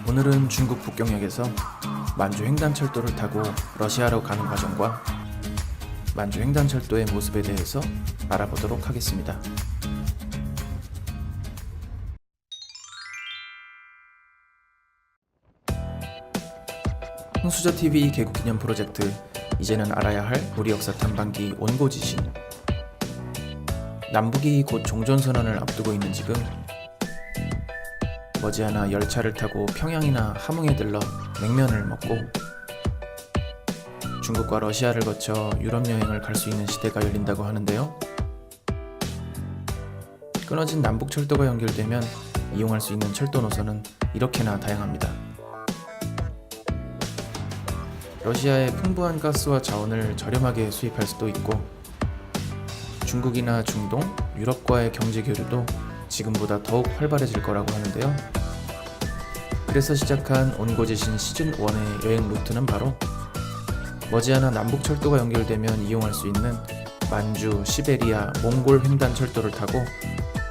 오늘은 중국 북경역에서 만주 횡단철도를 타고 러시아로 가는 과정과 만주 횡단철도의 모습에 대해서 알아보도록 하겠습니다. 흥수저TV 개국기념 프로젝트 이제는 알아야 할 우리 역사 탐방기 온고지신. 남북이 곧 종전선언을 앞두고 있는 지금 머지않아 열차를 타고 평양이나 함흥에 들러 냉면을 먹고 중국과 러시아를 거쳐 유럽 여행을 갈 수 있는 시대가 열린다고 하는데요. 끊어진 남북철도가 연결되면 이용할 수 있는 철도 노선은 이렇게나 다양합니다. 러시아의 풍부한 가스와 자원을 저렴하게 수입할 수도 있고, 중국이나 중동, 유럽과의 경제 교류도 지금보다 더욱 활발해질 거라고 하는데요. 그래서 시작한 온고지신 시즌1의 여행 루트는 바로 머지않아 남북철도가 연결되면 이용할 수 있는 만주, 시베리아, 몽골 횡단철도를 타고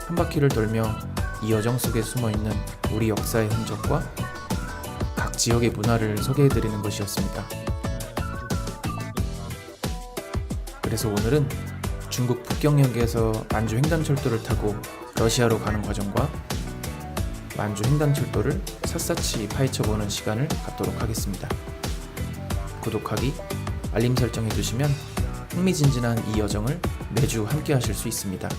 한 바퀴를 돌며 이 여정 속에 숨어있는 우리 역사의 흔적과 각 지역의 문화를 소개해드리는 것이었습니다. 그래서 오늘은 중국 북경역에서 만주 횡단철도를 타고 러시아로 가는 과정과 만주 횡단철도를 샅샅이 파헤쳐보는 시간을 갖도록 하겠습니다. 구독하기, 알림 설정해두시면 흥미진진한 이 여정을 매주 함께 하실 수 있습니다.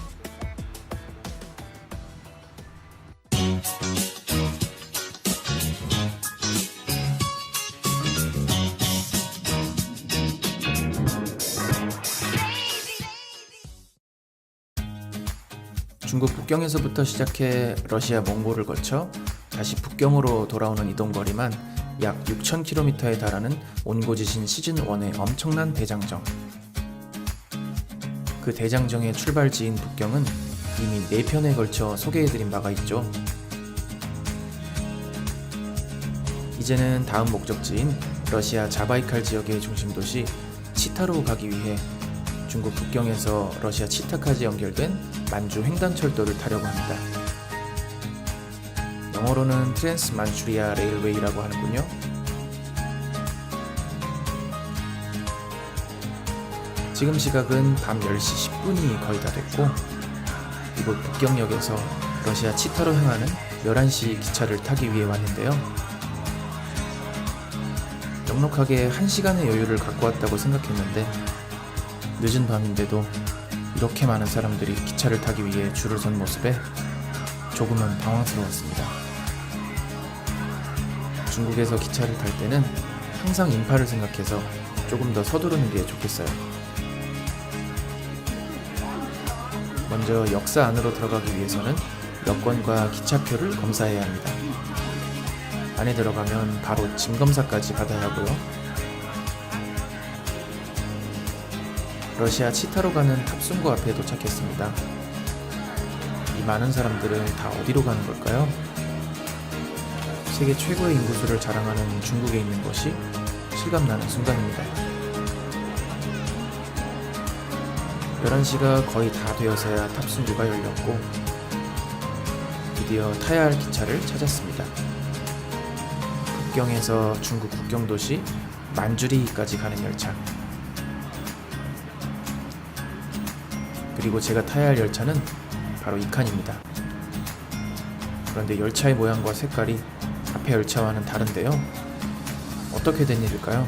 중국 북경에서부터 시작해 러시아 몽골을 거쳐 다시 북경으로 돌아오는 이동거리만 약 6,000km에 달하는 온고지신 시즌1의 엄청난 대장정. 그 대장정의 출발지인 북경은 이미 4편에 걸쳐 소개해드린 바가 있죠. 이제는 다음 목적지인 러시아 자바이칼 지역의 중심도시 치타로 가기 위해 중국 북경에서 러시아 치타까지 연결된 만주 횡단철도를 타려고 합니다. 영어로는 트랜스 만추리아 레일웨이라고 하는군요. 지금 시각은 밤 10시 10분이 거의 다 됐고, 이곳 북경역에서 러시아 치타로 향하는 11시 기차를 타기 위해 왔는데요. 넉넉하게 1시간의 여유를 갖고 왔다고 생각했는데 늦은 밤인데도 이렇게 많은 사람들이 기차를 타기 위해 줄을 선 모습에 조금은 당황스러웠습니다. 중국에서 기차를 탈 때는 항상 인파를 생각해서 조금 더 서두르는 게 좋겠어요. 먼저 역사 안으로 들어가기 위해서는 여권과 기차표를 검사해야 합니다. 안에 들어가면 바로 짐 검사까지 받아야 하고요. 러시아 치타로 가는 탑승구 앞에 도착했습니다. 이 많은 사람들은 다 어디로 가는 걸까요? 세계 최고의 인구수를 자랑하는 중국에 있는 것이 실감나는 순간입니다. 11시가 거의 다 되어서야 탑승구가 열렸고 드디어 타야 할 기차를 찾았습니다. 북경에서 중국 국경도시 만주리까지 가는 열차. 그리고 제가 타야 할 열차는 바로 이 칸입니다. 그런데 열차의 모양과 색깔이 앞에 열차와는 다른데요. 어떻게 된 일일까요?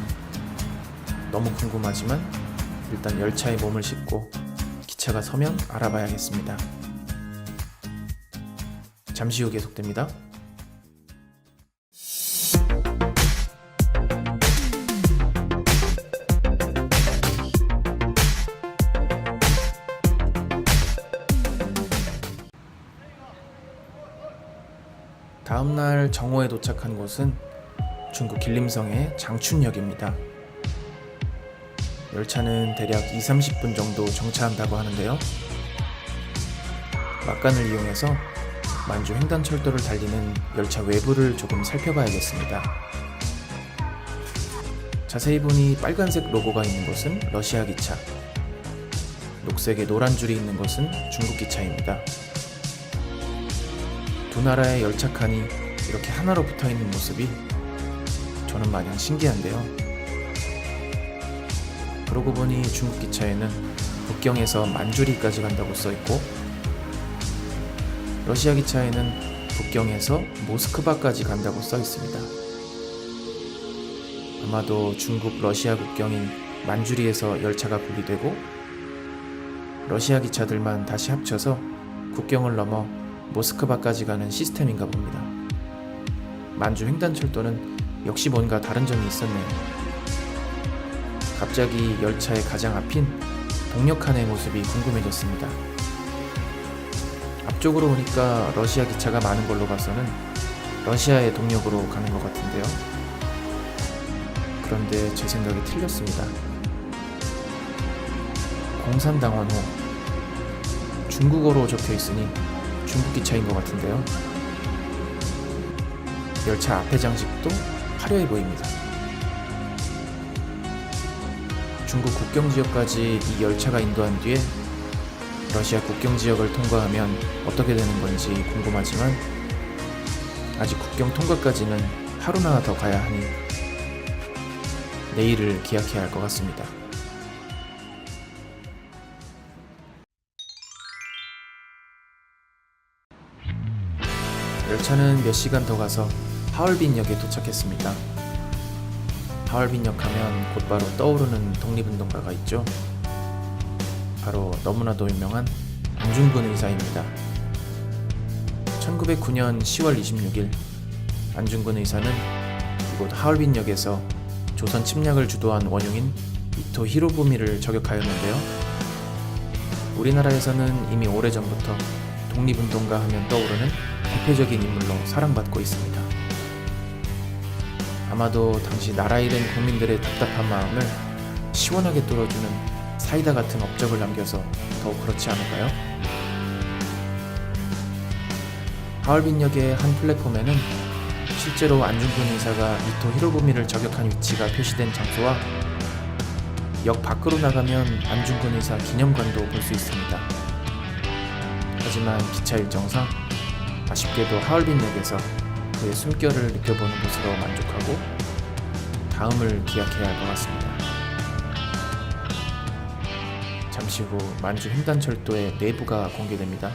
너무 궁금하지만 일단 열차에 몸을 싣고 기차가 서면 알아봐야겠습니다. 잠시 후 계속됩니다. 다음날 정오에 도착한 곳은 중국 길림성의 장춘역입니다. 열차는 대략 2-30분 정도 정차한다고 하는데요. 막간을 이용해서 만주 횡단철도를 달리는 열차 외부를 조금 살펴봐야겠습니다. 자세히 보니 빨간색 로고가 있는 곳은 러시아 기차, 녹색에 노란 줄이 있는 것은 중국 기차입니다. 두 나라의 열차 칸이 이렇게 하나로 붙어있는 모습이 저는 마냥 신기한데요. 그러고 보니 중국 기차에는 북경에서 만주리까지 간다고 써있고, 러시아 기차에는 북경에서 모스크바까지 간다고 써있습니다. 아마도 중국 러시아 국경인 만주리에서 열차가 분리되고 러시아 기차들만 다시 합쳐서 국경을 넘어 모스크바까지 가는 시스템인가 봅니다. 만주 횡단철도는 역시 뭔가 다른 점이 있었네요. 갑자기 열차의 가장 앞인 동력칸의 모습이 궁금해졌습니다. 앞쪽으로 오니까 러시아 기차가 많은 걸로 봐서는 러시아의 동력으로 가는 것 같은데요. 그런데 제 생각이 틀렸습니다. 공산당원호, 중국어로 적혀 있으니 중국 기차인 것 같은데요. 열차 앞의 장식도 화려해 보입니다. 중국 국경지역까지 이 열차가 인도한 뒤에 러시아 국경지역을 통과하면 어떻게 되는 건지 궁금하지만 아직 국경 통과까지는 하루나 더 가야 하니 내일을 기약해야 할 것 같습니다. 열차는 몇 시간 더 가서 하얼빈역에 도착했습니다. 하얼빈역 하면 곧바로 떠오르는 독립운동가가 있죠. 바로 너무나도 유명한 안중근 의사입니다. 1909년 10월 26일 안중근 의사는 이곳 하얼빈역에서 조선 침략을 주도한 원흉인 이토 히로부미를 저격하였는데요. 우리나라에서는 이미 오래전부터 독립운동가 하면 떠오르는 대표적인 인물로 사랑받고 있습니다. 아마도 당시 나라 잃은 국민들의 답답한 마음을 시원하게 뚫어주는 사이다 같은 업적을 남겨서 더욱 그렇지 않을까요? 하얼빈역의 한 플랫폼에는 실제로 안중근 의사가 이토 히로부미를 저격한 위치가 표시된 장소와 역 밖으로 나가면 안중근 의사 기념관도 볼 수 있습니다. 하지만 기차 일정상 아쉽게도 하얼빈역에서 그의 숨결을 느껴보는 것으로 만족하고 다음을 기약해야 할 것 같습니다. 잠시 후 만주 횡단철도의 내부가 공개됩니다.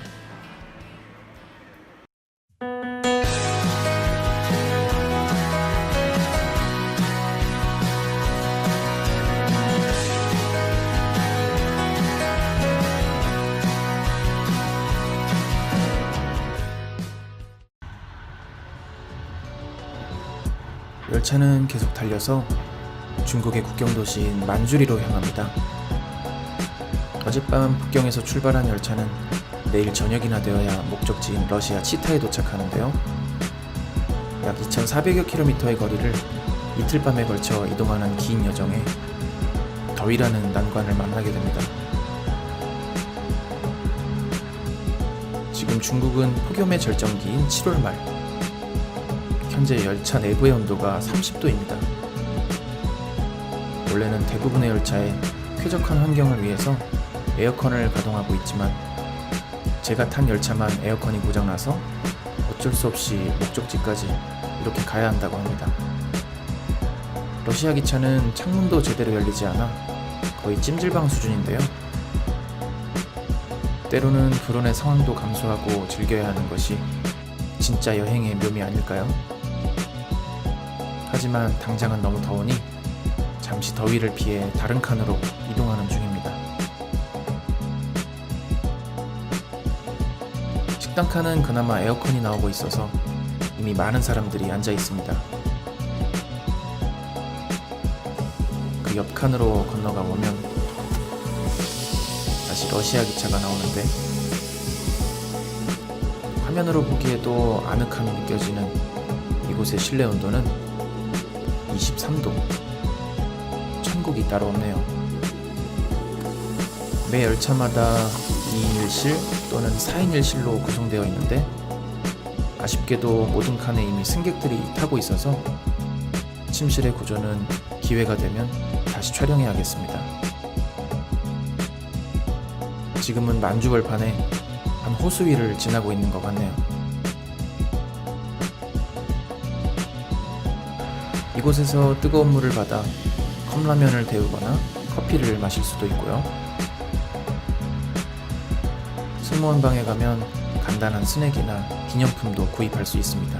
열차는 계속 달려서 중국의 국경도시인 만주리로 향합니다. 어젯밤 북경에서 출발한 열차는 내일 저녁이나 되어야 목적지인 러시아 치타에 도착하는데요. 약 2,400여 킬로미터의 거리를 이틀 밤에 걸쳐 이동하는 긴 여정에 더위라는 난관을 만나게 됩니다. 지금 중국은 폭염의 절정기인 7월 말, 현재 열차 내부의 온도가 30도입니다. 원래는 대부분의 열차에 쾌적한 환경을 위해서 에어컨을 가동하고 있지만 제가 탄 열차만 에어컨이 고장나서 어쩔 수 없이 목적지까지 이렇게 가야 한다고 합니다. 러시아 기차는 창문도 제대로 열리지 않아 거의 찜질방 수준인데요. 때로는 불온의 상황도 감수하고 즐겨야 하는 것이 진짜 여행의 묘미 아닐까요? 하지만 당장은 너무 더우니 잠시 더위를 피해 다른 칸으로 이동하는 중입니다. 식당 칸은 그나마 에어컨이 나오고 있어서 이미 많은 사람들이 앉아 있습니다. 그 옆 칸으로 건너가 보면 다시 러시아 기차가 나오는데 화면으로 보기에도 아늑함이 느껴지는 이곳의 실내 온도는 23도. 천국이 따로 없네요. 매 열차마다 2인 1실 또는 4인 1실로 구성되어 있는데 아쉽게도 모든 칸에 이미 승객들이 타고 있어서 침실의 구조는 기회가 되면 다시 촬영해야겠습니다. 지금은 만주벌판에 한 호수 위를 지나고 있는 것 같네요. 이곳에서 뜨거운 물을 받아 컵라면을 데우거나 커피를 마실 수도 있고요. 승무원방에 가면 간단한 스낵이나 기념품도 구입할 수 있습니다.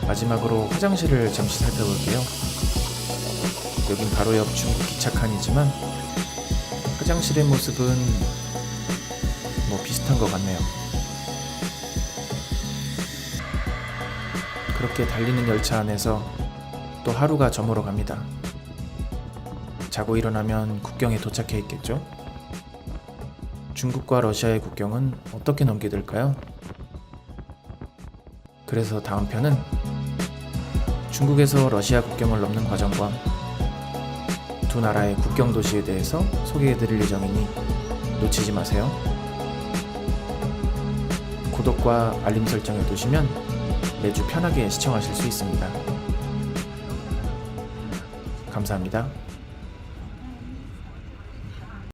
마지막으로 화장실을 잠시 살펴볼게요. 여긴 바로 옆 중국 기차칸이지만 화장실의 모습은 비슷한 것 같네요. 그렇게 달리는 열차 안에서 또 하루가 저물어 갑니다. 자고 일어나면 국경에 도착해 있겠죠? 중국과 러시아의 국경은 어떻게 넘게 될까요? 그래서 다음 편은 중국에서 러시아 국경을 넘는 과정과 두 나라의 국경 도시에 대해서 소개해 드릴 예정이니 놓치지 마세요. 구독과 알림 설정해 두시면 매주 편하게 시청하실 수 있습니다. 감사합니다.